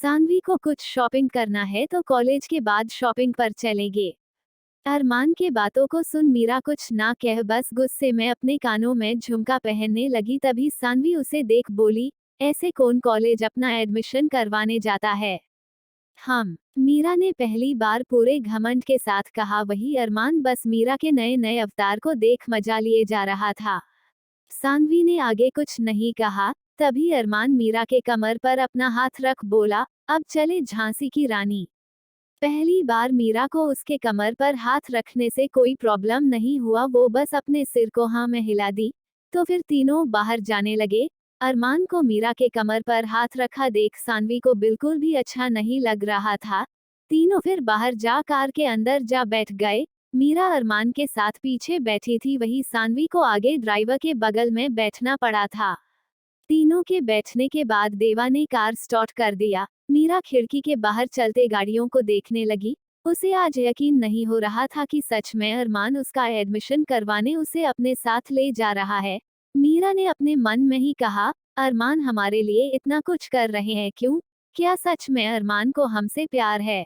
सानवी को कुछ शॉपिंग करना है तो कॉलेज के बाद शॉपिंग पर चलेंगे। अरमान के बातों को सुन मीरा कुछ ना कह बस गुस्से में अपने कानों में झुमका पहनने लगी। तभी सानवी उसे देख बोली, ऐसे कौन कॉलेज अपना एडमिशन करवाने जाता है। हम मीरा ने पहली बार पूरे घमंड के साथ कहा। वही अरमान बस मीरा के नए नए अवतार को देख मजा लिए जा रहा था। सानवी ने आगे कुछ नहीं कहा। तभी अरमान मीरा के कमर पर अपना हाथ रख बोला, अब चले झांसी की रानी। पहली बार मीरा को उसके कमर पर हाथ रखने से कोई प्रॉब्लम नहीं हुआ। वो बस अपने सिर को हाँ में हिला दी तो फिर तीनों बाहर जाने लगे। अरमान को मीरा के कमर पर हाथ रखा देख सानवी को बिल्कुल भी अच्छा नहीं लग रहा था। तीनों फिर बाहर जा कार के अंदर जा बैठ गए। मीरा अरमान के साथ पीछे बैठी थी, वही सानवी को आगे ड्राइवर के बगल में बैठना पड़ा था। तीनों के बैठने के बाद देवा ने कार स्टार्ट कर दिया। मीरा खिड़की के बाहर चलते गाड़ियों को देखने लगी। उसे आज यकीन नहीं हो रहा था कि सच में अरमान उसका एडमिशन करवाने उसे अपने साथ ले जा रहा है। मीरा ने अपने मन में ही कहा, अरमान हमारे लिए इतना कुछ कर रहे हैं क्यों? क्या सच में अरमान को हमसे प्यार है?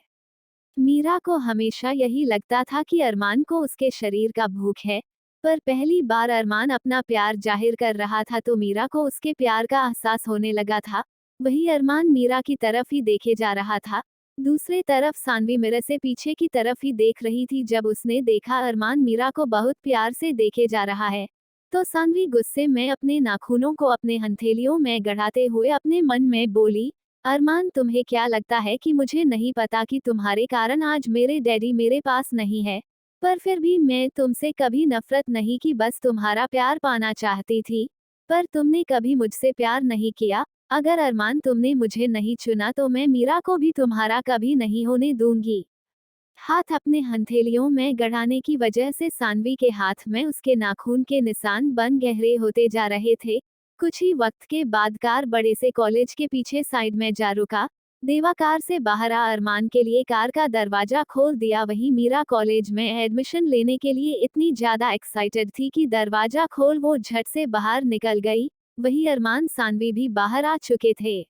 मीरा को हमेशा यही लगता था कि अरमान को उसके शरीर का भूख है, पर पहली बार अरमान अपना प्यार जाहिर कर रहा था तो मीरा को उसके प्यार का एहसास होने लगा था। वही अरमान मीरा की तरफ ही देखे जा रहा था। दूसरी तरफ सानवी मिरर से पीछे की तरफ ही देख रही थी। जब उसने देखा अरमान मीरा को बहुत प्यार से देखे जा रहा है, तो सानवी गुस्से में अपने नाखूनों को अपने हथेलियों में गड़ाते हुए अपने मन में बोली, अरमान तुम्हें क्या लगता है कि मुझे नहीं पता कि तुम्हारे कारण आज मेरे डैडी मेरे पास नहीं है? पर फिर भी मैं तुमसे कभी नफरत नहीं की, बस तुम्हारा प्यार पाना चाहती थी। पर तुमने कभी मुझसे प्यार नहीं किया। अगर अरमान तुमने मुझे नहीं चुना तो मैं मीरा को भी तुम्हारा कभी नहीं होने दूंगी। हाथ अपने हथेलियों में गड़ाने की वजह से सानवी के हाथ में उसके नाखून के निशान बन गहरे होते जा रहे थे। कुछ ही वक्त के बाद कार बड़े से कॉलेज के पीछे साइड में जा रुका। देवा कार से बाहर आ अरमान के लिए कार का दरवाजा खोल दिया। वहीं मीरा कॉलेज में एडमिशन लेने के लिए इतनी ज्यादा एक्साइटेड थी कि दरवाजा खोल वो झट से बाहर निकल गई। वही अरमान सानवी भी बाहर आ चुके थे।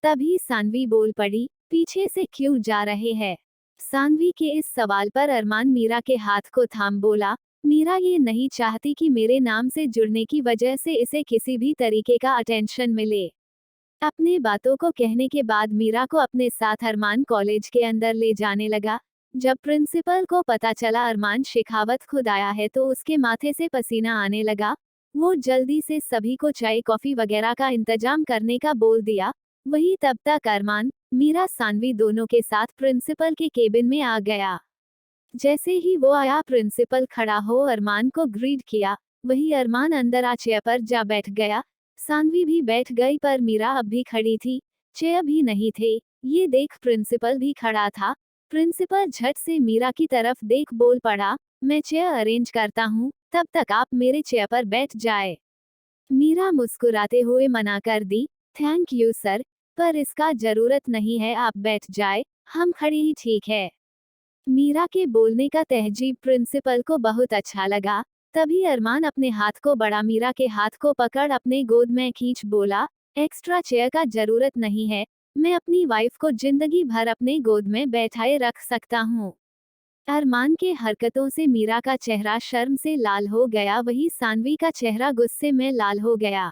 तभी सानवी बोल पड़ी, पीछे से क्यों जा रहे हैं? सानवी के इस सवाल पर अरमान मीरा के हाथ को थाम बोला, मीरा ये नहीं चाहती कि मेरे नाम से जुड़ने की वजह से इसे किसी भी तरीके का अटेंशन मिले। अपने बातों को कहने के बाद मीरा को अपने साथ अरमान कॉलेज के अंदर ले जाने लगा। जब प्रिंसिपल को पता चला अरमान शेखावत खुद आया है तो उसके माथे से पसीना आने लगा। वो जल्दी से सभी को चाय कॉफी वगैरह का इंतजाम करने का बोल दिया। वही तब तक अरमान, मीरा सानवी दोनों के साथ प्रिंसिपल के केबिन में आ गया। जैसे ही वो आया प्रिंसिपल खड़ा हो अरमान को ग्रीट किया। वही अरमान अंदर आ चेयर पर जा बैठ गया। सानवी भी बैठ गई पर मीरा अब भी खड़ी थी, चेयर भी नहीं थे। ये देख प्रिंसिपल भी खड़ा था। प्रिंसिपल झट से मीरा की तरफ देख बोल पड़ा, मैं चेयर अरेंज करता हूँ, तब तक आप मेरे चेयर पर बैठ जाए। मीरा मुस्कुराते हुए मना कर दी, थैंक यू सर, पर इसका जरूरत नहीं है, आप बैठ जाए, हम खड़े ही ठीक है। मीरा के बोलने का तहजीब प्रिंसिपल को बहुत अच्छा लगा। तभी अरमान अपने हाथ को बढ़ा मीरा के हाथ को पकड़ अपने गोद में खींच बोला, एक्स्ट्रा चेयर का जरूरत नहीं है, मैं अपनी वाइफ को जिंदगी भर अपने गोद में बैठाए रख सकता हूँ। अरमान के हरकतों से मीरा का चेहरा शर्म से लाल हो गया। वही सानवी का चेहरा गुस्से में लाल हो गया।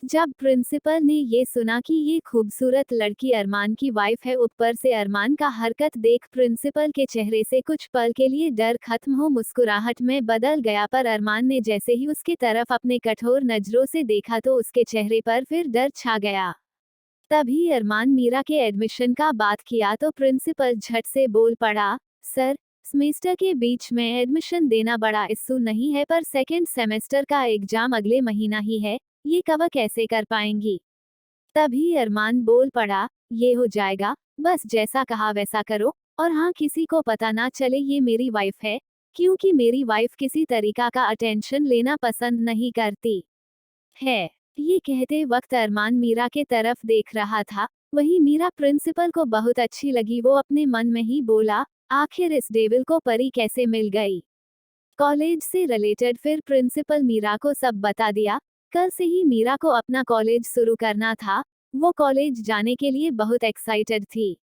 जब प्रिंसिपल ने ये सुना कि ये खूबसूरत लड़की अरमान की वाइफ है, ऊपर से अरमान का हरकत देख प्रिंसिपल के चेहरे से कुछ पल के लिए डर खत्म हो मुस्कुराहट में बदल गया। पर अरमान ने जैसे ही उसकी तरफ अपने कठोर नजरों से देखा तो उसके चेहरे पर फिर डर छा गया। तभी अरमान मीरा के एडमिशन का बात किया तो प्रिंसिपल झट से बोल पड़ा, सर, सेमेस्टर के बीच में एडमिशन देना बड़ा इश्यू नहीं है, पर सेकेंड सेमेस्टर का एग्जाम अगले महीना ही है, ये कवर कैसे कर पाएंगी? तभी अरमान बोल पड़ा, ये हो जाएगा, बस जैसा कहा वैसा करो, और हाँ किसी को पता ना चले ये मेरी वाइफ है, क्योंकि मेरी वाइफ किसी तरीका का अटेंशन लेना पसंद नहीं करती है। ये कहते वक्त अरमान मीरा के तरफ देख रहा था। वही मीरा प्रिंसिपल को बहुत अच्छी लगी। वो अपने मन में ही बोला, आखिर इस डेविल को परी कैसे मिल गई। कॉलेज से रिलेटेड फिर प्रिंसिपल मीरा को सब बता दिया। कल से ही मीरा को अपना कॉलेज शुरू करना था। वो कॉलेज जाने के लिए बहुत एक्साइटेड थी।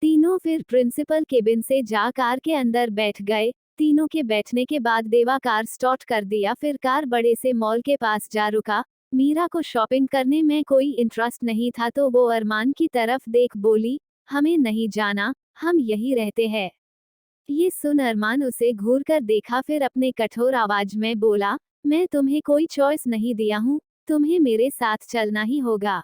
तीनों फिर प्रिंसिपल केबिन से जा कार के अंदर बैठ गए। तीनों के बैठने के बाद देवा कार स्टार्ट कर दिया, फिर कार बड़े से मॉल के पास जा रुका। मीरा को शॉपिंग करने में कोई इंटरेस्ट नहीं था तो वो अरमान की तरफ देख बोली, हमें नहीं जाना, हम यही रहते हैं। ये सुन अरमान उसे घूर कर देखा, फिर अपने कठोर आवाज में बोला, मैं तुम्हें कोई चॉइस नहीं दिया हूँ, तुम्हें मेरे साथ चलना ही होगा।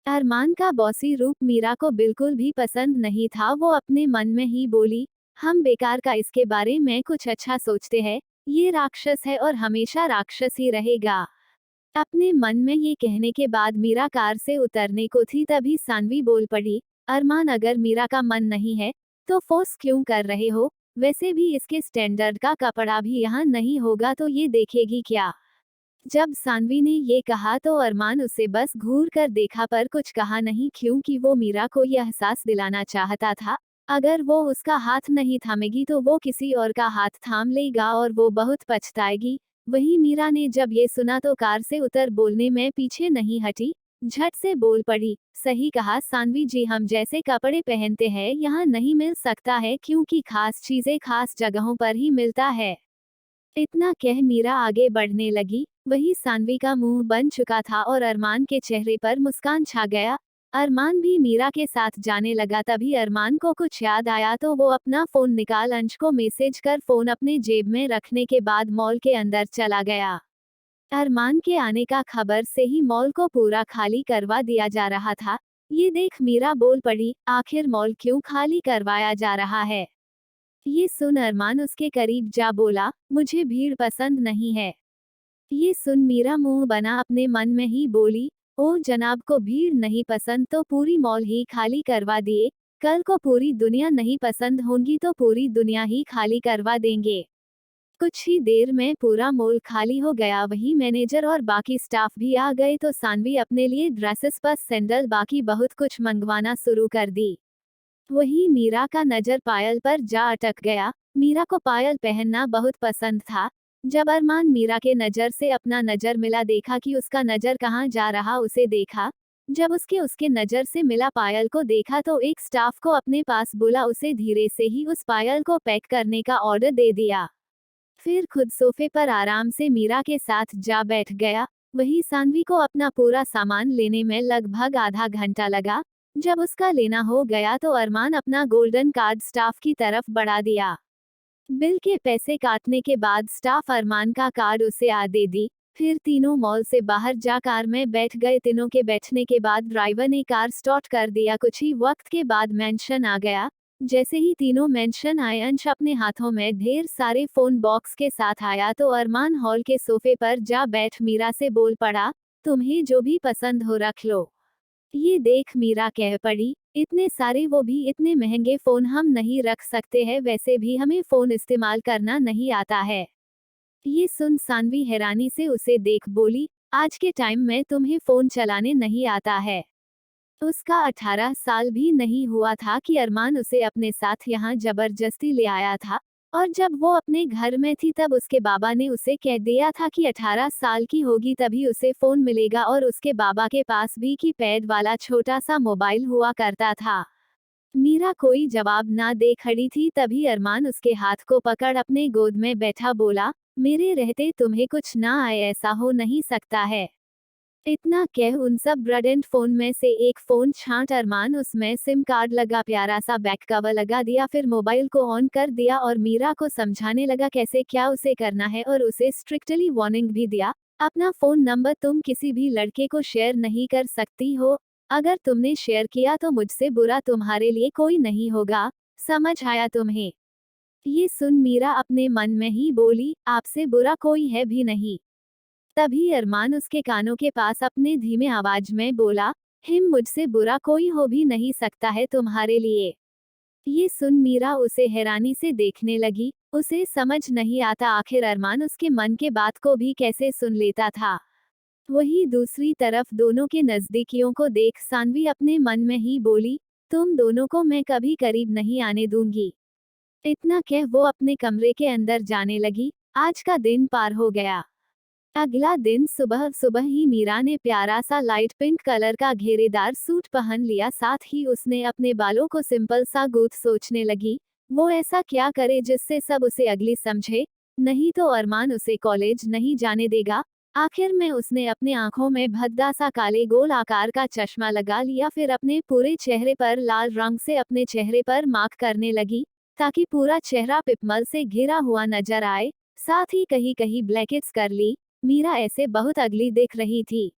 अरमान का बॉसी रूप मीरा को बिल्कुल भी पसंद नहीं था। वो अपने मन में ही बोली, हम बेकार का इसके बारे में कुछ अच्छा सोचते हैं, ये राक्षस है और हमेशा राक्षस ही रहेगा। अपने मन में ये कहने के बाद मीरा कार से उतरने को थी, तभी सानवी बोल पड़ी, अरमान अगर मीरा का मन नहीं है तो फोर्स क्यों कर रहे हो? वैसे भी इसके स्टैंडर्ड का कपड़ा भी यहाँ नहीं होगा तो ये देखेगी क्या? जब सानवी ने ये कहा तो अरमान उसे बस घूर कर देखा पर कुछ कहा नहीं, क्योंकि वो मीरा को यह एहसास दिलाना चाहता था, अगर वो उसका हाथ नहीं थामेगी तो वो किसी और का हाथ थाम लेगा और वो बहुत पछताएगी। वहीं मीरा ने जब ये सुना तो कार से उतर बोलने में पीछे नहीं हटी, झट से बोल पड़ी, सही कहा सानवी जी, हम जैसे कपड़े पहनते हैं यहाँ नहीं मिल सकता है, क्योंकि खास चीजें खास जगहों पर ही मिलता है। इतना कह मीरा आगे बढ़ने लगी। वही सानवी का मुंह बन चुका था और अरमान के चेहरे पर मुस्कान छा गया। अरमान भी मीरा के साथ जाने लगा। तभी अरमान को कुछ याद आया तो वो अपना फोन निकाल अंश को मैसेज कर फोन अपने जेब में रखने के बाद मॉल के अंदर चला गया। अरमान के आने का खबर से ही मॉल को पूरा खाली करवा दिया जा रहा था। ये देख मीरा बोल पड़ी, आखिर मॉल क्यों खाली करवाया जा रहा है? ये सुन अरमान उसके करीब जा बोला, मुझे भीड़ पसंद नहीं है। ये सुन मीरा मुंह बना अपने मन में ही बोली, ओ जनाब को भीड़ नहीं पसंद तो पूरी मॉल ही खाली करवा दिए, कल को पूरी दुनिया नहीं पसंद होगी तो पूरी दुनिया ही खाली करवा देंगे। कुछ ही देर में पूरा मॉल खाली हो गया। वही मैनेजर और बाकी स्टाफ भी आ गए तो सानवी अपने लिए ड्रेसेस, पर सैंडल, बाकी बहुत कुछ मंगवाना शुरू कर दी। वही मीरा का नजर पायल पर जा अटक गया। मीरा को पायल पहनना बहुत पसंद था। जब अरमान मीरा के नजर से अपना नजर मिला, देखा कि उसका नजर कहाँ जा रहा, उसे देखा। जब उसके उसके नजर से मिला, पायल को देखा तो एक स्टाफ को अपने पास बुला उसे धीरे से ही उस पायल को पैक करने का ऑर्डर दे दिया। फिर खुद सोफे पर आराम से मीरा के साथ जा बैठ गया। वही सानवी को अपना पूरा सामान लेने में लगभग आधा घंटा लगा। जब उसका लेना हो गया तो अरमान अपना गोल्डन कार्ड स्टाफ की तरफ बढ़ा दिया। बिल के पैसे काटने के बाद स्टाफ अरमान का कार्ड उसे आ दे दी। फिर तीनों मॉल से बाहर जा कार में बैठ गए। तीनों के बैठने के बाद ड्राइवर ने कार स्टार्ट कर दिया। कुछ ही वक्त के बाद मेंशन आ गया। जैसे ही तीनों मेंशन आए, अंश अपने हाथों में ढेर सारे फोन बॉक्स के साथ आया तो अरमान हॉल के सोफे पर जा बैठ मीरा से बोल पड़ा, तुम्हें जो भी पसंद हो रख लो। ये देख मीरा कह पड़ी, इतने सारे, वो भी इतने महंगे फोन हम नहीं रख सकते हैं, वैसे भी हमें फोन इस्तेमाल करना नहीं आता है। ये सुन सानवी हैरानी से उसे देख बोली, आज के टाइम में तुम्हें फोन चलाने नहीं आता है? उसका 18 साल भी नहीं हुआ था कि अरमान उसे अपने साथ यहाँ जबरदस्ती ले आया था। और जब वो अपने घर में थी तब उसके बाबा ने उसे कह दिया था कि 18 साल की होगी तभी उसे फोन मिलेगा, और उसके बाबा के पास भी कीपैड वाला छोटा सा मोबाइल हुआ करता था। मीरा कोई जवाब ना दे खड़ी थी, तभी अरमान उसके हाथ को पकड़ अपने गोद में बैठा बोला, मेरे रहते तुम्हें कुछ ना आए, ऐसा हो नहीं सकता है। इतना कह उन सब ब्रडेंट फोन में से एक फोन छांट अरमान उसमें सिम कार्ड लगा प्यारा सा बैक कवर लगा दिया। फिर मोबाइल को ऑन कर दिया और मीरा को समझाने लगा कैसे क्या उसे करना है, और उसे स्ट्रिक्टली वार्निंग भी दिया, अपना फोन नंबर तुम किसी भी लड़के को शेयर नहीं कर सकती हो। अगर तुमने शेयर किया तो मुझसे बुरा तुम्हारे लिए कोई नहीं होगा, समझ आया तुम्हें? ये सुन मीरा अपने मन में ही बोली, आपसे बुरा कोई है भी नहीं। तभी अरमान उसके कानों के पास अपने धीमे आवाज में बोला, हिम, मुझसे बुरा कोई हो भी नहीं सकता है तुम्हारे लिए। ये सुन मीरा उसे हैरानी से देखने लगी। उसे समझ नहीं आता आखिर अरमान उसके मन के बात को भी कैसे सुन लेता था। वही दूसरी तरफ दोनों के नजदीकियों को देख सानवी अपने मन में ही बोली, तुम दोनों को मैं कभी करीब नहीं आने दूंगी। इतना कह वो अपने कमरे के अंदर जाने लगी। आज का दिन पार हो गया। अगला दिन सुबह सुबह ही मीरा ने प्यारा सा लाइट पिंक कलर का घेरेदार सूट पहन लिया। साथ ही उसने अपने बालों को सिंपल सा गूंथ सोचने लगी, वो ऐसा क्या करे जिससे सब उसे अगली समझे। नहीं तो अरमान उसे कॉलेज नहीं जाने देगा। आखिर में उसने अपने आंखों में भद्दा सा काले गोल आकार का चश्मा लगा लिया। फिर अपने पूरे चेहरे पर लाल रंग से अपने चेहरे पर मार्क करने लगी, ताकि पूरा चेहरा पिपमल से घिरा हुआ नजर आए। साथ ही कहीं कहीं ब्लैकेट्स कर ली। मीरा ऐसे बहुत अगली दिख रही थी।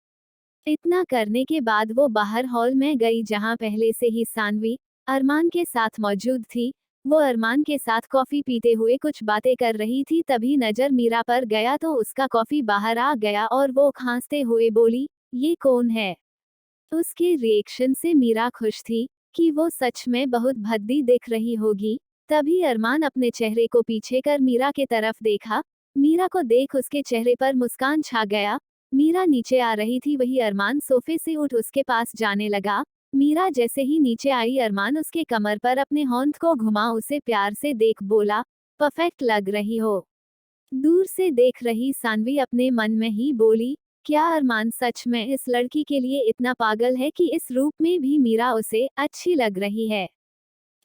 इतना करने के बाद वो बाहर हॉल में गई, जहां पहले से ही सानवी अरमान के साथ मौजूद थी। वो अरमान के साथ कॉफी पीते हुए कुछ बातें कर रही थी। तभी नजर मीरा पर गया तो उसका कॉफी बाहर आ गया और वो खांसते हुए बोली, ये कौन है। उसके रिएक्शन से मीरा खुश थी कि वो सच में बहुत भद्दी दिख रही होगी। तभी अरमान अपने चेहरे को पीछे कर मीरा के तरफ देखा। मीरा को देख उसके चेहरे पर मुस्कान छा गया। मीरा नीचे आ रही थी, वही अरमान सोफे से उठ उसके पास जाने लगा। मीरा जैसे ही नीचे आई, अरमान उसके कमर पर अपने होंठ को घुमा उसे प्यार से देख बोला, परफेक्ट लग रही हो। दूर से देख रही सानवी अपने मन में ही बोली, क्या अरमान सच में इस लड़की के लिए इतना पागल है कि इस रूप में भी मीरा उसे अच्छी लग रही है।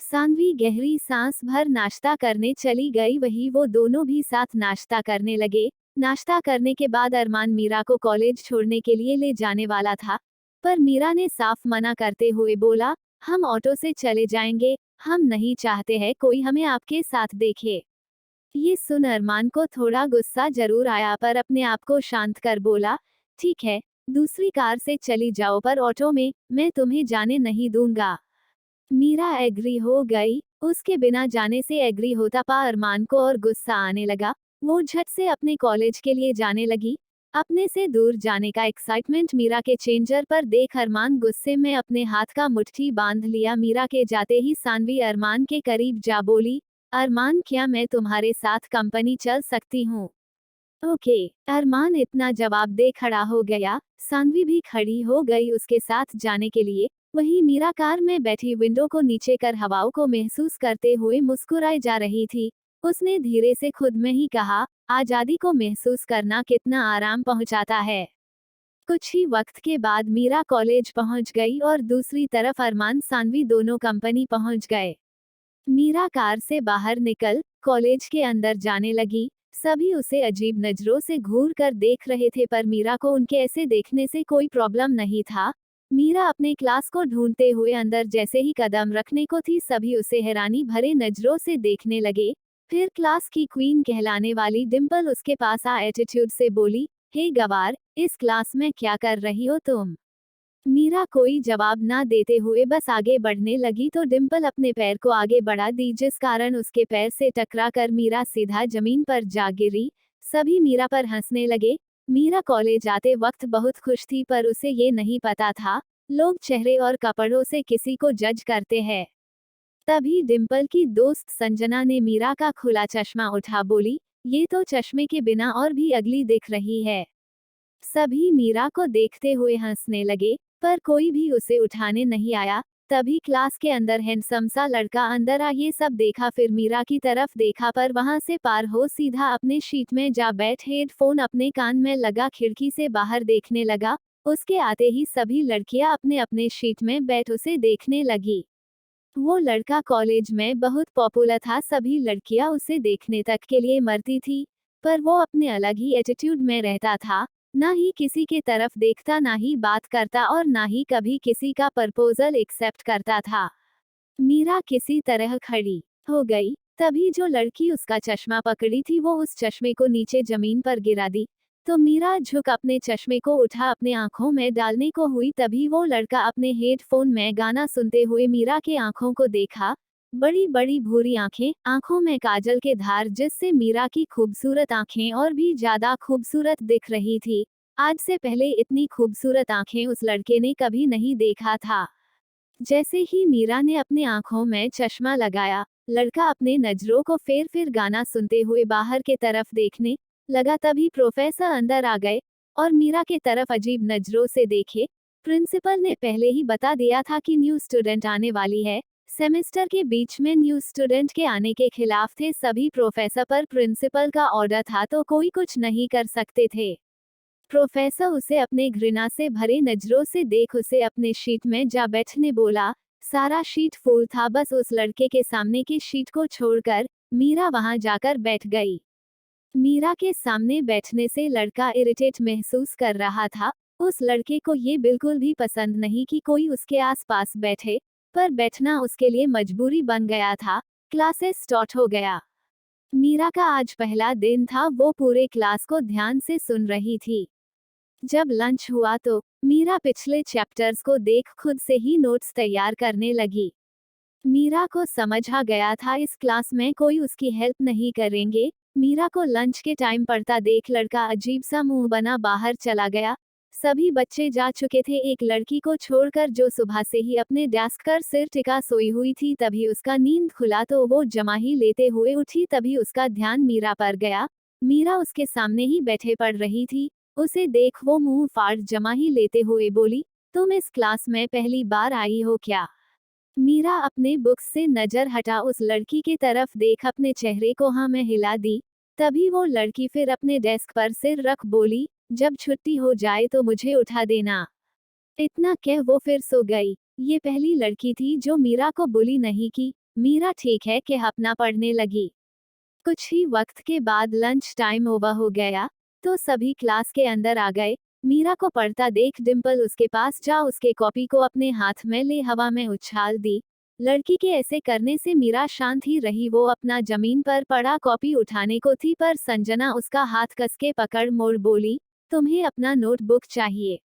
सानवी गहरी सांस भर नाश्ता करने चली गई, वही वो दोनों भी साथ नाश्ता करने लगे। नाश्ता करने के बाद अरमान मीरा को कॉलेज छोड़ने के लिए ले जाने वाला था, पर मीरा ने साफ मना करते हुए बोला, हम ऑटो से चले जाएंगे, हम नहीं चाहते हैं कोई हमें आपके साथ देखे। ये सुन अरमान को थोड़ा गुस्सा जरूर आया, पर अपने आप को शांत कर बोला, ठीक है, दूसरी कार से चली जाओ, पर ऑटो में मैं तुम्हें जाने नहीं दूंगा। मीरा एग्री हो गई। उसके बिना जाने से एग्री होता पा अरमान को और गुस्सा आने लगा। वो झट से अपने कॉलेज के लिए जाने लगी। अपने से दूर जाने का एक्साइटमेंट मीरा के चेंजर पर देख अरमान गुस्से में अपने हाथ का मुट्ठी बांध लिया। मीरा के जाते ही सानवी अरमान के करीब जा बोली, अरमान क्या मैं तुम्हारे साथ कंपनी चल सकती हूँ। ओके। अरमान इतना जवाब दे खड़ा हो गया। सानवी भी खड़ी हो गई उसके साथ जाने के लिए। वहीं मीरा कार में बैठी विंडो को नीचे कर हवाओं को महसूस करते हुए मुस्कुराई जा रही थी। उसने धीरे से खुद में ही कहा, आजादी को महसूस करना कितना आराम पहुंचाता है। कुछ ही वक्त के बाद मीरा कॉलेज पहुंच गई और दूसरी तरफ अरमान सानवी दोनों कंपनी पहुंच गए। मीरा कार से बाहर निकल कॉलेज के अंदर जाने लगी। सभी उसे अजीब नजरों से घूर कर देख रहे थे, पर मीरा को उनके ऐसे देखने से कोई प्रॉब्लम नहीं था। मीरा अपने क्लास को ढूंढते हुए अंदर जैसे ही कदम रखने को थी, सभी उसे हैरानी भरे नजरों से देखने लगे। फिर क्लास की क्वीन कहलाने वाली डिम्पल उसके पास आ एटीट्यूड से बोली, हे गवार, इस क्लास में क्या कर रही हो तुम। मीरा कोई जवाब ना देते हुए बस आगे बढ़ने लगी तो डिम्पल अपने पैर को आगे बढ़ा दी, जिस कारण उसके पैर से टकरा कर मीरा सीधा जमीन पर जा गिरी। सभी मीरा पर हंसने लगे। मीरा कॉलेज आते वक्त बहुत खुश थी, पर उसे ये नहीं पता था लोग चेहरे और कपड़ों से किसी को जज करते हैं। तभी डिम्पल की दोस्त संजना ने मीरा का खुला चश्मा उठा बोली, ये तो चश्मे के बिना और भी अगली दिख रही है। सभी मीरा को देखते हुए हंसने लगे, पर कोई भी उसे उठाने नहीं आया। तभी क्लास के अंदर हैंडसम सा लड़का अंदर आ ये सब देखा, फिर मीरा की तरफ देखा, पर वहां से पार हो सीधा अपने शीट में जा बैठ हेडफोन अपने कान में लगा खिड़की से बाहर देखने लगा। उसके आते ही सभी लड़कियां अपने अपने शीट में बैठ उसे देखने लगी। वो लड़का कॉलेज में बहुत पॉपुलर था, सभी लड़कियां उसे देखने तक के लिए मरती थी, पर वो अपने अलग ही एटीट्यूड में रहता था। ना ही किसी के तरफ देखता, ना ही बात करता और ना ही कभी किसी का प्रपोजल एक्सेप्ट करता था। मीरा किसी तरह खड़ी हो गई। तभी जो लड़की उसका चश्मा पकड़ी थी वो उस चश्मे को नीचे जमीन पर गिरा दी, तो मीरा झुक अपने चश्मे को उठा अपने आंखों में डालने को हुई। तभी वो लड़का अपने हेडफोन में गाना सुनते हुए मीरा के आंखों को देखा। बड़ी बड़ी भूरी आंखें, आंखों में काजल के धार, जिससे मीरा की खूबसूरत आंखें और भी ज्यादा खूबसूरत दिख रही थी। आज से पहले इतनी खूबसूरत आंखें उस लड़के ने कभी नहीं देखा था। जैसे ही मीरा ने अपने आंखों में चश्मा लगाया, लड़का अपने नजरों को फेर फिर गाना सुनते हुए बाहर के तरफ देखने लगा। तभी प्रोफेसर अंदर आ गए और मीरा के तरफ अजीब नजरों से देखे। प्रिंसिपल ने पहले ही बता दिया था कि न्यू स्टूडेंट आने वाली है। सेमेस्टर के बीच में न्यू स्टूडेंट के आने के खिलाफ थे सभी प्रोफेसर, पर प्रिंसिपल का ऑर्डर था तो कोई कुछ नहीं कर सकते थे। प्रोफेसर उसे अपने घृणा से भरे नजरों से देख उसे अपने शीट में जा बैठने बोला। सारा शीट फुल था, बस उस लड़के के सामने की शीट को छोड़कर मीरा वहां जाकर बैठ गई। मीरा के सामने बैठने से लड़का इरिटेट महसूस कर रहा था। उस लड़के को ये बिल्कुल भी पसंद नहीं कि कोई उसके आसपास बैठे, पर बैठना उसके लिए मजबूरी बन गया था। क्लासेस स्टार्ट हो गया। मीरा का आज पहला दिन था, वो पूरे क्लास को ध्यान से सुन रही थी। जब लंच हुआ तो मीरा पिछले चैप्टर्स को देख खुद से ही नोट्स तैयार करने लगी। मीरा को समझ आ गया था इस क्लास में कोई उसकी हेल्प नहीं करेंगे। मीरा को लंच के टाइम पढ़ता देख लड़का अजीब सा मुंह बना बाहर चला गया। सभी बच्चे जा चुके थे, एक लड़की को छोड़कर जो सुबह से ही अपने डेस्क पर सिर टिका सोई हुई थी। तभी उसका नींद खुला तो वो जमाही लेते हुए उठी। तभी उसका ध्यान मीरा पर गया। मीरा उसके सामने ही बैठे पढ़ रही थी। उसे देख वो मुंह फाड़ जमाही लेते हुए बोली, तुम इस क्लास में पहली बार आई हो क्या? मीरा अपने बुक्स से नजर हटा उस लड़की की तरफ देख अपने चेहरे को हाँ में हिला दी। तभी वो लड़की फिर अपने डेस्क पर सिर रख बोली, जब छुट्टी हो जाए तो मुझे उठा देना। इतना कह वो फिर सो गई। ये पहली लड़की थी जो मीरा को बुली नहीं की। मीरा ठीक है कि अपना पढ़ने लगी। कुछ ही वक्त के बाद लंच टाइम ओवर हो गया तो सभी क्लास के अंदर आ गए। मीरा को पढ़ता देख डिम्पल उसके पास जा उसके कॉपी को अपने हाथ में ले हवा में उछाल दी। लड़की के ऐसे करने से मीरा शांत ही रही। वो अपना जमीन पर पड़ा कॉपी उठाने को थी, पर संजना उसका हाथ कसके पकड़ मोड़ बोली, तुम्हें अपना नोटबुक चाहिए।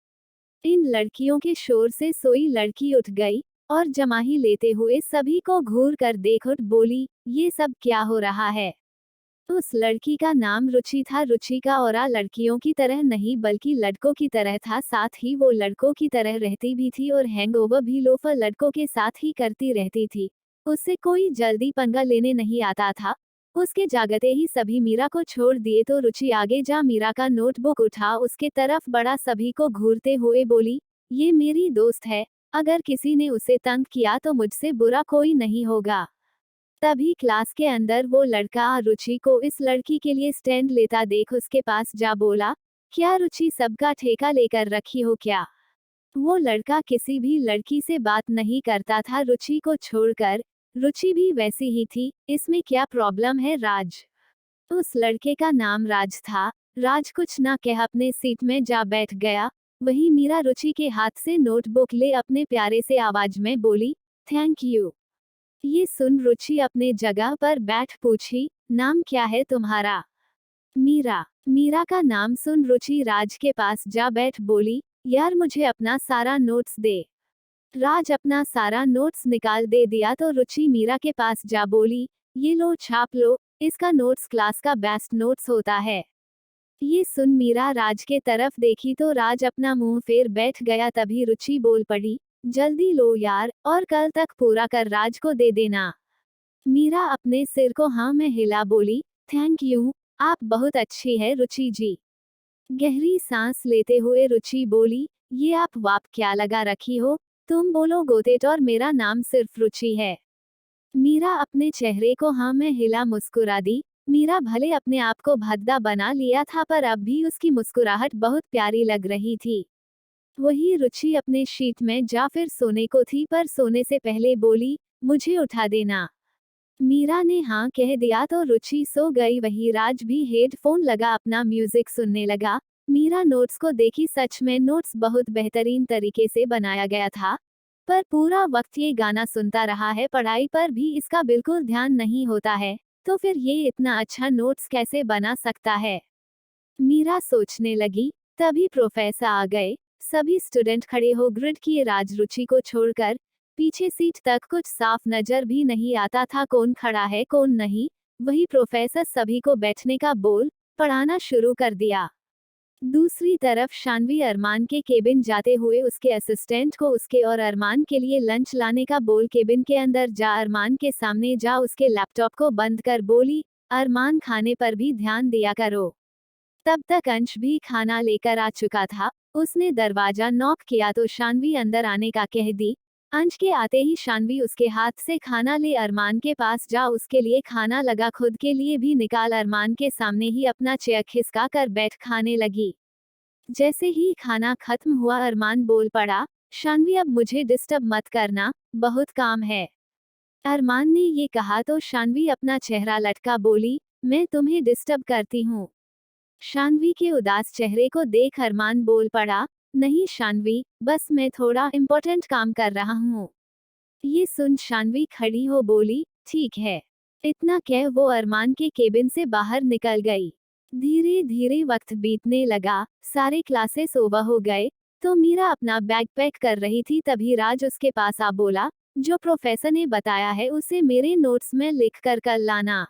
इन लड़कियों के शोर से सोई लड़की उठ गई और जमाही लेते हुए सभी को घूर कर देख उठ बोली, ये सब क्या हो रहा है? उस लड़की का नाम रुचि था। रुचि का औरा लड़कियों की तरह नहीं बल्कि लड़कों की तरह था। साथ ही वो लड़कों की तरह रहती भी थी और हैंगओवर भी लोफर लड़कों के साथ ही करती रहती थी। उससे कोई जल्दी पंगा लेने नहीं आता था। उसके जागते ही सभी मीरा को छोड़ दिए तो रुचि आगे जा मीरा का नोटबुक उठा उसके तरफ बढ़ा, सभी को घूरते हुए बोली, ये मेरी दोस्त है, अगर किसी ने उसे तंग किया तो मुझसे बुरा कोई नहीं होगा। तभी क्लास के अंदर वो लड़का रुचि को इस लड़की के लिए स्टैंड लेता देख उसके पास जा बोला, क्या रुचि सबका ठेका लेकर रखी हो क्या? वो लड़का किसी भी लड़की से बात नहीं करता था रुचि को छोड़कर। रुचि भी वैसी ही थी, इसमें क्या प्रॉब्लम है राज? उस लड़के का नाम राज था। राज कुछ ना कह अपने सीट में जा बैठ गया। वहीं मीरा रुचि के हाथ से नोटबुक ले अपने प्यारे से आवाज में बोली, थैंक यू। ये सुन रुचि अपने जगह पर बैठ पूछी, नाम क्या है तुम्हारा? मीरा। मीरा का नाम सुन रुचि राज के पास जा बैठ बोली, यार मुझे अपना सारा नोट्स दे। राज अपना सारा नोट्स निकाल दे दिया तो रुचि मीरा के पास जा बोली, ये लो छाप लो, इसका नोट्स क्लास का बेस्ट नोट्स होता है। ये सुन मीरा राज के तरफ देखी तो राज अपना मुंह फेर बैठ गया। तभी रुचि बोल पड़ी, जल्दी लो यार, और कल तक पूरा कर राज को दे देना। मीरा अपने सिर को हाँ में हिला बोली, थैंक यू, आप बहुत अच्छी है रुचि जी। गहरी सांस लेते हुए रुचि बोली, ये आप वाप क्या लगा रखी हो? तुम बोलो गोतेट और मेरा नाम सिर्फ रुचि है। मीरा अपने चेहरे को हाँ में हिला मुस्कुरा दी। मीरा भले अपने आप को भद्दा बना लिया था पर अब भी उसकी मुस्कुराहट बहुत प्यारी लग रही थी। वही रुचि अपने शीट में जा फिर सोने को थी, पर सोने से पहले बोली, मुझे उठा देना। मीरा ने हाँ कह दिया तो रुचि सो गई। वही राज भी हेडफोन लगा अपना म्यूजिक सुनने लगा। मीरा नोट्स को देखी, सच में नोट्स बहुत बेहतरीन तरीके से बनाया गया था, पर पूरा वक्त ये गाना सुनता रहा है। पढ़ाई पर भी इसका बिल्कुल ध्यान नहीं होता है, तो फिर ये इतना अच्छा नोट्स कैसे बना सकता है? मीरा सोचने लगी। तभी प्रोफेसर आ गए। सभी स्टूडेंट खड़े हो ग्रिड किए। राज रुचि को छोड़कर पीछे सीट तक कुछ साफ नजर भी नहीं आता था कौन खड़ा है कौन नहीं। वही प्रोफेसर सभी को बैठने का बोल पढ़ाना शुरू कर दिया। दूसरी तरफ शानवी अरमान के केबिन जाते हुए उसके असिस्टेंट को उसके और अरमान के लिए लंच लाने का बोल केबिन के अंदर जा अरमान के सामने जा उसके लैपटॉप को बंद कर बोली, अरमान खाने पर भी ध्यान दिया करो। तब तक अंश भी खाना लेकर आ चुका था। उसने दरवाजा नॉक किया तो शानवी अंदर आने का कह दी। अंश के आते ही शानवी उसके हाथ से खाना ले अरमान के पास जा उसके लिए खाना लगा, खुद के लिए भी निकाल। अरमान के सामने ही अपना चेयर खिसका कर बैठ खाने लगी। जैसे ही खाना खत्म हुआ अरमान बोल पड़ा, शानवी अब मुझे डिस्टर्ब मत करना, बहुत काम है। अरमान ने ये कहा तो शानवी अपना चेहरा लटका बोली, मैं तुम्हें डिस्टर्ब करती हूँ। शानवी के उदास चेहरे को देख अरमान बोल पड़ा, नहीं शानवी, बस मैं थोड़ा इम्पोर्टेंट काम कर रहा हूँ। ये सुन शानवी खड़ी हो बोली, ठीक है। इतना कह वो अरमान के केबिन से बाहर निकल गई। धीरे धीरे वक्त बीतने लगा, सारे क्लासेस ओवर हो गए, तो मीरा अपना बैग पैक कर रही थी तभी राज उसके पास आ बोला, जो प्रोफेसर ने बताया है उसे मेरे नोट्स में लिख कर कल लाना।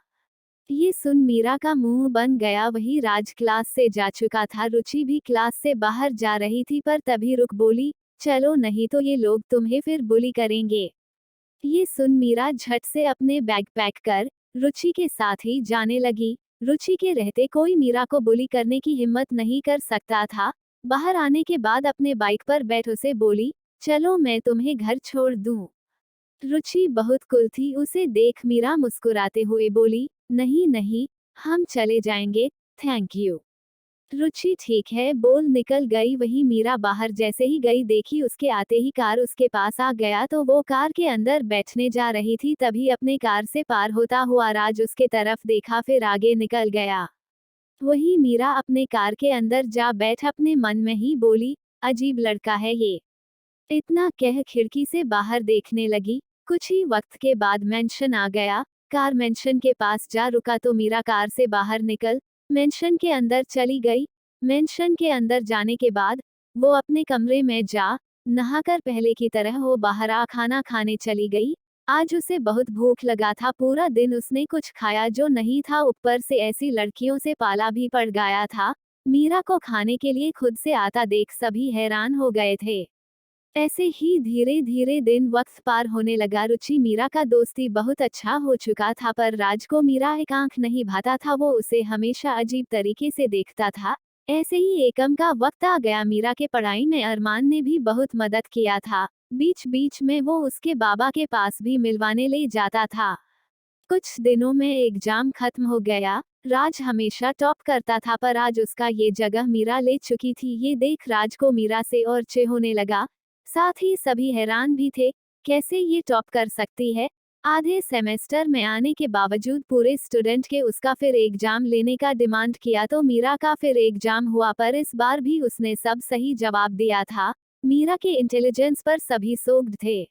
ये सुन मीरा का मुंह बन गया। वही राज क्लास से जा चुका था, रुचि भी क्लास से बाहर जा रही थी पर तभी रुक बोली, चलो नहीं तो ये लोग तुम्हें फिर बुली करेंगे। ये सुन मीरा झट से अपने बैग पैक कर रुचि के साथ ही जाने लगी। रुचि के रहते कोई मीरा को बुली करने की हिम्मत नहीं कर सकता था। बाहर आने के बाद अपने बाइक पर बैठ उसे बोली, चलो मैं तुम्हें घर छोड़ दूं। रुचि बहुत कुल थी, उसे देख मीरा मुस्कुराते हुए बोली, नहीं नहीं, हम चले जाएंगे, थैंक यू। रुचि ठीक है बोल निकल गई। वही मीरा बाहर जैसे ही गई देखी उसके आते ही कार उसके पास आ गया तो वो कार के अंदर बैठने जा रही थी तभी अपने कार से पार होता हुआ राज उसके तरफ देखा फिर आगे निकल गया। वही मीरा अपने कार के अंदर जा बैठ अपने मन में ही बोली, अजीब लड़का है ये। इतना कह खिड़की से बाहर देखने लगी। कुछ ही वक्त के बाद मेंशन आ गया। कार मेंशन के पास जा रुका तो मीरा कार से बाहर निकल मेंशन के अंदर चली गई। मेंशन के अंदर जाने के बाद वो अपने कमरे में जा नहाकर पहले की तरह वो बाहर आ खाना खाने चली गई। आज उसे बहुत भूख लगा था, पूरा दिन उसने कुछ खाया जो नहीं था, ऊपर से ऐसी लड़कियों से पाला भी पड़ गया था। मीरा को खाने के लिए खुद से आता देख सभी हैरान हो गए थे। ऐसे ही धीरे धीरे दिन वक्त पार होने लगा। रुचि मीरा का दोस्ती बहुत अच्छा हो चुका था पर राज को मीरा एक आंख नहीं भाता था, वो उसे हमेशा अजीब तरीके से देखता था। ऐसे ही एकम का वक्त आ गया। मीरा के पढ़ाई में अरमान ने भी बहुत मदद किया था। बीच बीच में वो उसके बाबा के पास भी मिलवाने ले जाता था। कुछ दिनों में एग्जाम खत्म हो गया। राज हमेशा टॉप करता था पर आज उसका ये जगह मीरा ले चुकी थी। ये देख राज को मीरा से और चे होने लगा। साथ ही सभी हैरान भी थे, कैसे ये टॉप कर सकती है। आधे सेमेस्टर में आने के बावजूद पूरे स्टूडेंट के उसका फिर एग्जाम लेने का डिमांड किया तो मीरा का फिर एग्जाम हुआ पर इस बार भी उसने सब सही जवाब दिया था। मीरा के इंटेलिजेंस पर सभी सोग्ड थे।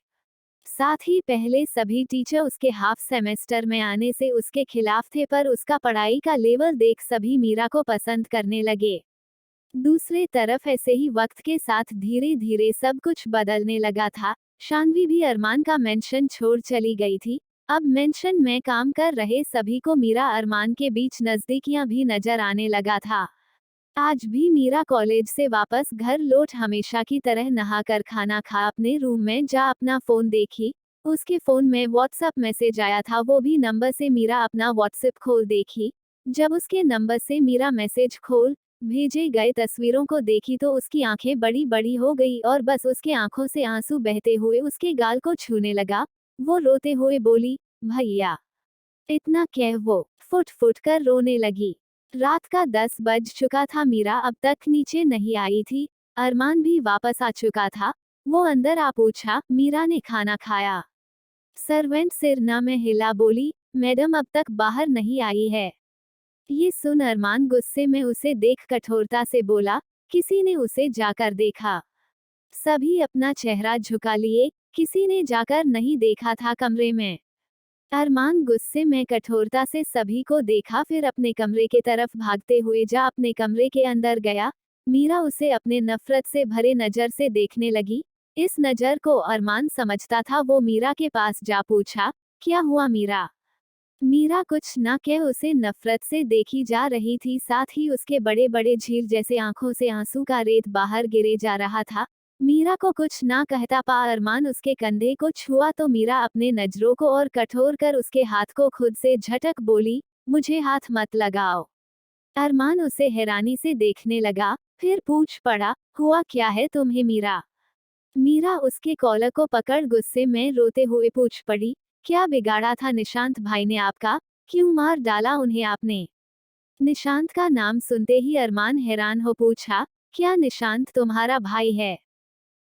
साथ ही पहले सभी टीचर उसके हाफ सेमेस्टर में आने से उसके खिलाफ थे पर उसका पढ़ाई का लेवल देख सभी मीरा को पसंद करने लगे। दूसरे तरफ ऐसे ही वक्त के साथ धीरे धीरे सब कुछ बदलने लगा था। शानवी भी अरमान का मेंशन छोड़ चली गई थी। अब मेंशन में काम कर रहे सभी को मीरा अरमान के बीच नजदीकियां भी नजर आने लगा था। आज भी मीरा कॉलेज से वापस घर लौट हमेशा की तरह नहाकर खाना खा अपने रूम में जा अपना फोन देखी। उसके फोन में व्हाट्सएप मैसेज आया था, वो भी नंबर से मीरा अपना व्हाट्सएप खोल देखी। जब उसके नंबर से मीरा मैसेज खोल भेजे गए तस्वीरों को देखी तो उसकी आंखें बड़ी बड़ी हो गई और बस उसके आंखों से आंसू बहते हुए उसके गाल को छूने लगा। वो रोते हुए बोली, भैया। इतना कह वो फुट फुट कर रोने लगी। रात का 10 बज चुका था, मीरा अब तक नीचे नहीं आई थी। अरमान भी वापस आ चुका था। वो अंदर आ पूछा, मीरा ने खाना खाया। सर्वेंट सिरना में हिला बोली, मैडम अब तक बाहर नहीं आई है। ये सुन अरमान गुस्से में उसे देख कठोरता से बोला, किसी ने उसे जाकर देखा। सभी अपना चेहरा झुका लिए, किसी ने जाकर नहीं देखा था कमरे में। अरमान गुस्से में कठोरता से सभी को देखा फिर अपने कमरे के तरफ भागते हुए जा अपने कमरे के अंदर गया। मीरा उसे अपने नफरत से भरे नजर से देखने लगी। इस नजर को अरमान समझता था। वो मीरा के पास जा पूछा, क्या हुआ मीरा। मीरा कुछ न कह उसे नफरत से देखी जा रही थी, साथ ही उसके बड़े बड़े झील जैसे आंखों से आंसू का रेत बाहर गिरे जा रहा था। मीरा को कुछ ना कहता पा अरमान उसके कंधे को छुआ तो मीरा अपने नजरों को और कठोर कर उसके हाथ को खुद से झटक बोली, मुझे हाथ मत लगाओ। अरमान उसे हैरानी से देखने लगा, फिर पूछ पड़ा, हुआ क्या है तुम्हें मीरा। मीरा उसके कॉलर को पकड़ गुस्से में रोते हुए पूछ पड़ी, क्या बिगाड़ा था निशांत भाई ने आपका, क्यों मार डाला उन्हें आपने। निशांत का नाम सुनते ही अरमान हैरान हो पूछा, क्या निशांत तुम्हारा भाई है?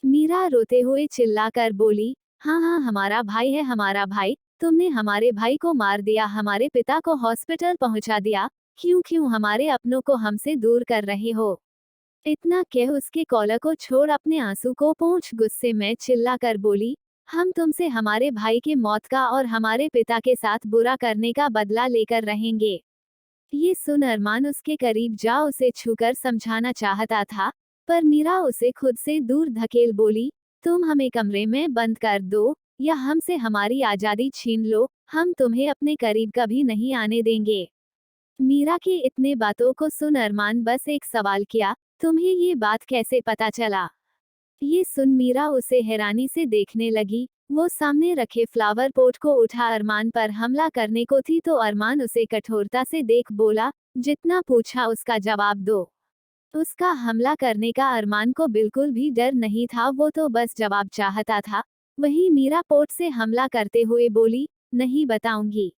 मीरा रोते हुए चिल्लाकर बोली, हाँ हाँ हमारा भाई है, हमारा भाई। तुमने हमारे भाई को मार दिया, हमारे पिता को हॉस्पिटल पहुंचा दिया। क्यों क्यों हमारे अपनों को हमसे दूर कर रहे हो? इतना कह उसके कॉलर को छोड़ अपने आंसू को पोंछ गुस्से में चिल्लाकर बोली, हम तुमसे हमारे भाई के मौत का और हमारे पिता के साथ बुरा करने का बदला लेकर रहेंगे। ये सुन अरमान उसके करीब जा उसे छूकर समझाना चाहता था, पर मीरा उसे खुद से दूर धकेल बोली, तुम हमें कमरे में बंद कर दो या हमसे हमारी आजादी छीन लो, हम तुम्हें अपने करीब कभी नहीं आने देंगे। मीरा की इतने बातों को सुन अरमान बस एक सवाल किया, तुम्हें ये बात कैसे पता चला? ये सुन मीरा उसे हैरानी से देखने लगी। वो सामने रखे फ्लावर पॉट को उठा अरमान पर हमला करने को थी तो अरमान उसे कठोरता से देख बोला, जितना पूछा उसका जवाब दो। उसका हमला करने का अरमान को बिल्कुल भी डर नहीं था, वो तो बस जवाब चाहता था। वहीं मीरा पॉट से हमला करते हुए बोली, नहीं बताऊंगी।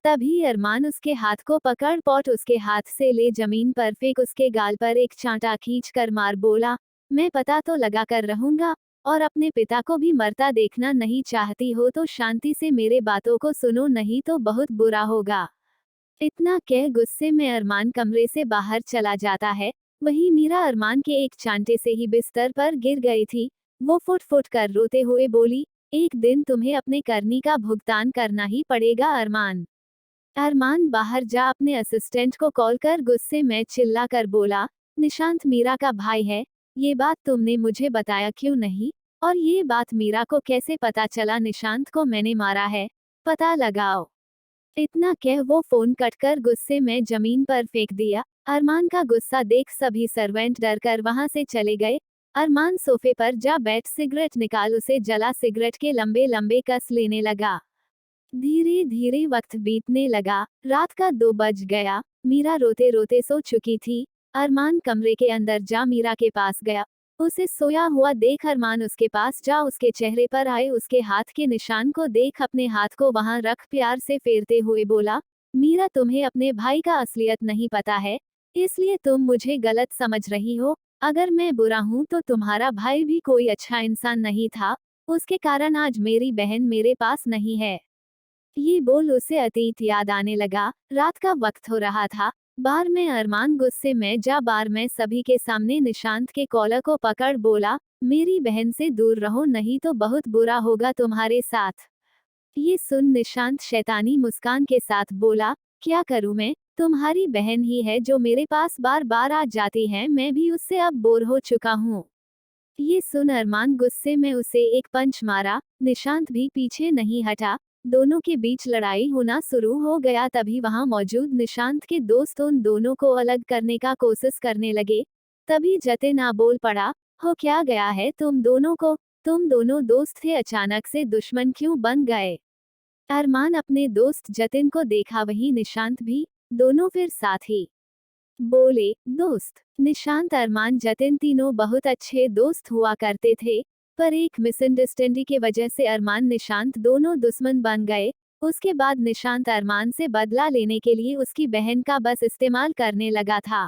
तभी अरमान उसके हाथ को पकड़ पॉट उसके हाथ से ले जमीन पर फेंक उसके गाल पर एक चांटा खींच कर मार बोला, मैं पता तो लगा कर रहूंगा, और अपने पिता को भी मरता देखना नहीं चाहती हो तो शांति से मेरे बातों को सुनो, नहीं तो बहुत बुरा होगा। इतना कह गुस्से में अरमान कमरे से बाहर चला जाता है। वहीं मीरा अरमान के एक चांटे से ही बिस्तर पर गिर गई थी। वो फुट फुट कर रोते हुए बोली, एक दिन तुम्हें अपने करनी का भुगतान करना ही पड़ेगा अरमान। अरमान बाहर जा अपने असिस्टेंट को कॉल कर गुस्से में चिल्ला कर बोला, निशांत मीरा का भाई है, ये बात तुमने मुझे बताया क्यों नहीं? और ये बात मीरा को कैसे पता चला निशांत को मैंने मारा है? पता लगाओ। इतना कह वो फोन कटकर गुस्से में जमीन पर फेंक दिया। अरमान का गुस्सा देख सभी सर्वेंट डर कर वहां से चले गए। अरमान सोफे पर जा बैठ सिगरेट निकाल उसे जला सिगरेट के लंबे लंबे कस लेने लगा। धीरे धीरे वक्त बीतने लगा, रात का 2 बज गया। मीरा रोते रोते सो चुकी थी। अरमान कमरे के अंदर जा मीरा के पास गया। उसे सोया हुआ देख अरमान उसके पास जा उसके चेहरे पर आए उसके हाथ के निशान को देख अपने हाथ को वहां रख प्यार से फेरते हुए बोला, मीरा तुम्हें अपने भाई का असलियत नहीं पता है, इसलिए तुम मुझे गलत समझ रही हो। अगर मैं बुरा हूं तो तुम्हारा भाई भी कोई अच्छा इंसान नहीं था, उसके कारण आज मेरी बहन मेरे पास नहीं है। ये बोल उसे अतीत याद आने लगा। रात का वक्त हो रहा था। बार में अरमान गुस्से में जा बार में सभी के सामने निशांत के कॉलर को पकड़ बोला, मेरी बहन से दूर रहो नहीं तो बहुत बुरा होगा तुम्हारे साथ। ये सुन निशांत शैतानी मुस्कान के साथ बोला, क्या करूं मैं? तुम्हारी बहन ही है जो मेरे पास बार बार आ जाती है, मैं भी उससे अब बोर हो चुका हूँ। ये सुन अरमान गुस्से में उसे एक पंच मारा। निशांत भी पीछे नहीं हटा। दोनों के बीच लड़ाई होना शुरू हो गया। तभी वहां मौजूद निशांत के दोस्त उन दोनों को अलग करने का कोशिश करने लगे। तभी जतिन आ बोल पड़ा, हो क्या गया है तुम दोनों को? तुम दोनों दोस्त थे, अचानक से दुश्मन क्यों बन गए? अरमान अपने दोस्त जतिन को देखा, वही निशांत भी। दोनों फिर साथ ही बोले, दोस्त। निशांत अरमान जतिन तीनों बहुत अच्छे दोस्त हुआ करते थे, पर एक मिसअंडरस्टैंडिंग की वजह से अरमान निशांत दोनों दुश्मन बन गए। उसके बाद निशांत अरमान से बदला लेने के लिए उसकी बहन का बस इस्तेमाल करने लगा था।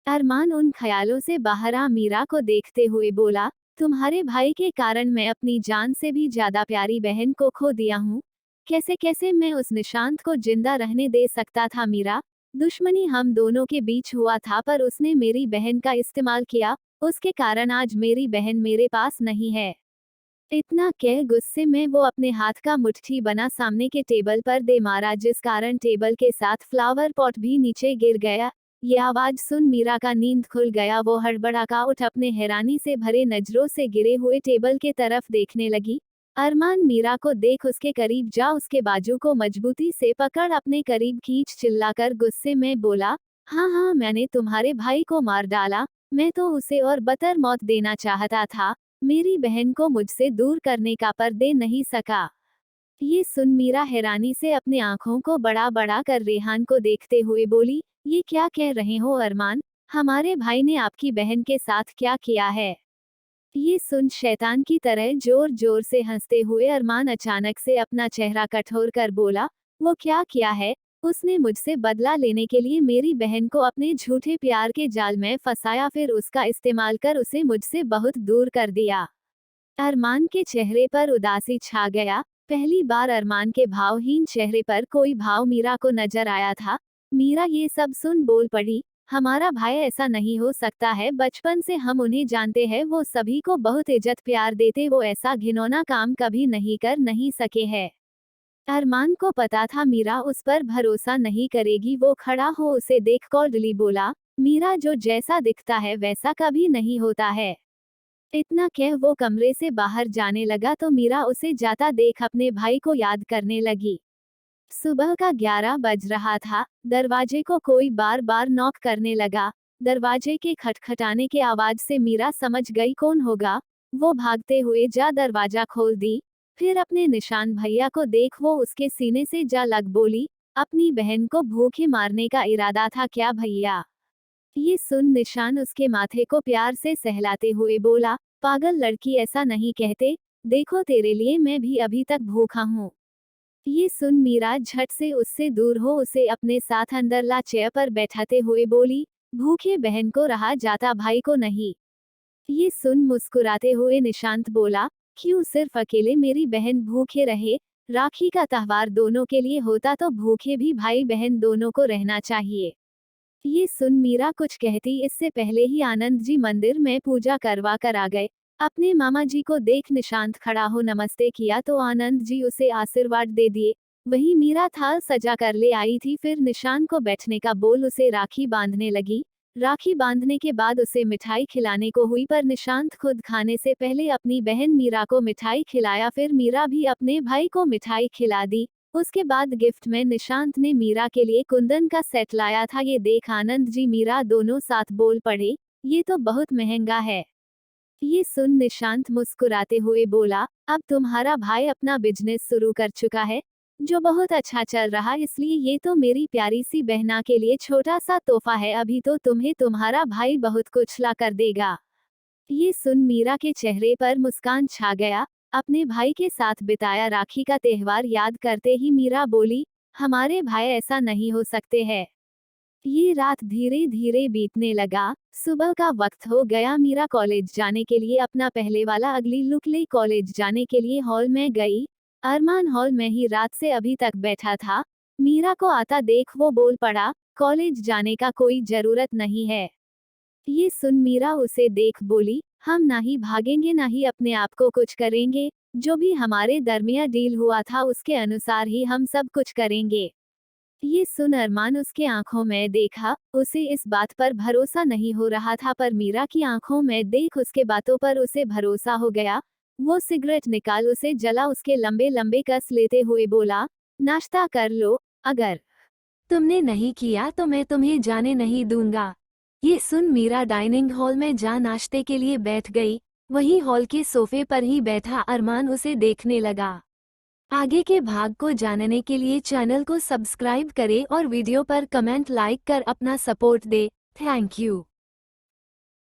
अरमान उन ख्यालों से बाहर आ मीरा को देखते हुए बोला, तुम्हारे भाई के कारण मैं अपनी जान से भी ज्यादा प्यारी बहन को खो दिया हूँ। कैसे कैसे मैं उस निशांत को जिंदा रहने दे सकता था मीरा? दुश्मनी हम दोनों के बीच हुआ था, पर उसने मेरी बहन का इस्तेमाल किया, उसके कारण आज मेरी बहन मेरे पास नहीं है। इतना कह गुस्से में वो अपने हाथ का मुट्ठी बना सामने के टेबल पर दे मारा, जिस कारण टेबल के साथ फ्लावर पॉट भी नीचे गिर गया। ये आवाज सुन मीरा का नींद खुल गया। वो हड़बड़ा का उठ अपने हैरानी से भरे नजरों से गिरे हुए टेबल के तरफ देखने लगी। अरमान मीरा को देख उसके करीब जा उसके बाजू को मजबूती से पकड़ अपने करीब खींच चिल्लाकर गुस्से में बोला, हाँ हाँ मैंने तुम्हारे भाई को मार डाला, मैं तो उसे और बदतर मौत देना चाहता था, मेरी बहन को मुझसे दूर करने का पर दे नहीं सका। ये सुन मीरा हैरानी से अपने आंखों को बड़ा बड़ा कर रेहान को देखते हुए बोली, ये क्या कह रहे हो अरमान? हमारे भाई ने आपकी बहन के साथ क्या किया है? ये सुन शैतान की तरह जोर जोर से हंसते हुए अरमान अचानक से अपना चेहरा कठोर कर बोला, वो क्या किया है? उसने मुझसे बदला लेने के लिए मेरी बहन को अपने झूठे प्यार के जाल में फंसाया, फिर उसका इस्तेमाल कर उसे मुझसे बहुत दूर कर दिया। अरमान के चेहरे पर उदासी छा गया। पहली बार अरमान के भावहीन चेहरे पर कोई भाव मीरा को नजर आया था। मीरा ये सब सुन बोल पड़ी, हमारा भाई ऐसा नहीं हो सकता है, बचपन से हम उन्हें जानते हैं, वो सभी को बहुत इज्जत प्यार देते, वो ऐसा घिनौना काम कभी नहीं कर नहीं सके है। अरमान को पता था मीरा उस पर भरोसा नहीं करेगी। वो खड़ा हो उसे देख कोल्डली बोला, मीरा जो जैसा दिखता है वैसा कभी नहीं होता है। इतना कह वो कमरे से बाहर जाने लगा तो मीरा उसे जाता देख अपने भाई को याद करने लगी। सुबह का 11 बज रहा था। दरवाजे को कोई बार बार नॉक करने लगा। दरवाजे के खटखटाने के आवाज से मीरा समझ गई कौन होगा। वो भागते हुए जा दरवाजा खोल दी। फिर अपने निशान भैया को देख वो उसके सीने से जा लग बोली, अपनी बहन को भूखे मारने का इरादा था क्या भैया? ये सुन निशान उसके माथे को प्यार से सहलाते हुए बोला, पागल लड़की, ऐसा नहीं कहते, देखो तेरे लिए मैं भी अभी तक भूखा हूँ। ये सुन मीरा झट से उससे दूर हो उसे अपने साथ अंदर ला चेयर पर बैठाते हुए बोली, भूखे बहन को रहा जाता, भाई को नहीं। ये सुन मुस्कुराते हुए निशांत बोला, क्यों सिर्फ अकेले मेरी बहन भूखे रहे? राखी का त्योहार दोनों के लिए होता तो भूखे भी भाई बहन दोनों को रहना चाहिए। ये सुन मीरा कुछ कहती इससे पहले ही आनंद जी मंदिर में पूजा करवा कर आ गए। अपने मामा जी को देख निशांत खड़ा हो नमस्ते किया तो आनंद जी उसे आशीर्वाद दे दिए। वहीं मीरा थाल सजा कर ले आई थी, फिर निशांत को बैठने का बोल उसे राखी बांधने लगी। राखी बांधने के बाद उसे मिठाई खिलाने को हुई, पर निशांत खुद खाने से पहले अपनी बहन मीरा को मिठाई खिलाया, फिर मीरा भी अपने भाई को मिठाई खिला दी। उसके बाद गिफ्ट में निशांत ने मीरा के लिए कुंदन का सेट लाया था। ये देख आनंद जी मीरा दोनों साथ बोल पड़े, ये तो बहुत महंगा है। ये सुन निशांत मुस्कुराते हुए बोला, अब तुम्हारा भाई अपना बिजनेस शुरू कर चुका है जो बहुत अच्छा चल रहा, इसलिए ये तो मेरी प्यारी सी बहना के लिए छोटा सा तोहफा है, अभी तो तुम्हें तुम्हारा भाई बहुत कुछ ला कर देगा। ये सुन मीरा के चेहरे पर मुस्कान छा गया। अपने भाई के साथ बिताया राखी का त्योहार याद करते ही मीरा बोली, हमारे भाई ऐसा नहीं हो सकते हैं। ये रात धीरे धीरे बीतने लगा। सुबह का वक्त हो गया। मीरा कॉलेज जाने के लिए अपना पहले वाला अगली लुक ले कॉलेज जाने के लिए हॉल में गई। अरमान हॉल में ही रात से अभी तक बैठा था। मीरा को आता देख वो बोल पड़ा, कॉलेज जाने का कोई जरूरत नहीं है। ये सुन मीरा उसे देख बोली, हम ना ही भागेंगे ना ही अपने आप को कुछ करेंगे, जो भी हमारे दरमियान डील हुआ था उसके अनुसार ही हम सब कुछ करेंगे। ये सुन अरमान उसके आंखों में देखा। उसे इस बात पर भरोसा नहीं हो रहा था, पर मीरा की आंखों में देख उसके बातों पर उसे भरोसा हो गया। वो सिगरेट निकाल उसे जला उसके लंबे लंबे कस लेते हुए बोला, नाश्ता कर लो, अगर तुमने नहीं किया तो मैं तुम्हें जाने नहीं दूंगा। ये सुन मीरा डाइनिंग हॉल में जा नाश्ते के लिए बैठ गई। वहीं हॉल के सोफे पर ही बैठा अरमान उसे देखने लगा। आगे के भाग को जानने के लिए चैनल को सब्सक्राइब करें और वीडियो पर कमेंट लाइक कर अपना सपोर्ट दे। Thank you.